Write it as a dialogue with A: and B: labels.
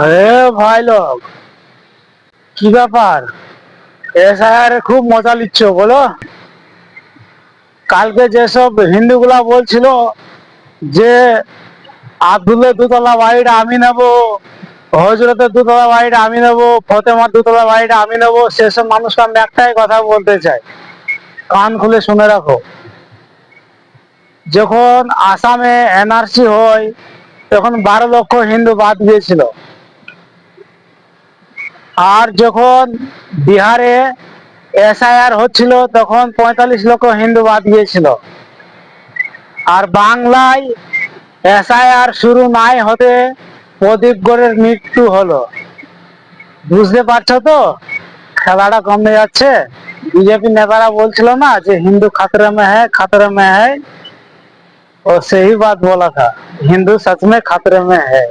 A: আরে ভাই লোক, কি ব্যাপার? এসআইআর খুব মজা নিচ্ছ বলো। কালকে যেসব হিন্দু গুলা বলছিল যে আব্দুলের দুতলা বাড়িটা আমি নেবো, হজরতের দুতলা বাড়িটা আমি নেবো, ফতেমার দুতলা বাড়িটা আমি নেবো, সেসব মানুষকে আমি একটাই কথা বলতে চাই, কান খুলে শুনে রাখো। যখন আসামে এনআরসি হয় তখন 12 লক্ষ হিন্দু বাদ গিয়েছিল, আর যখন বিহারে এসআইআর হচ্ছিল তখন 45 লক্ষ হিন্দু বাদ গিয়েছিল। আর বাংলায় এসআইআর শুরু নাই হতে প্রদীপ গড়ের মৃত্যু হলো। বুঝতে পারছো তো খেলাটা কমে যাচ্ছে। বিজেপি নেতারা বলছিল না যে হিন্দু खतरे में है, खतरे में है, और सही बात बोला था, हिंदू सच में खतरे में है।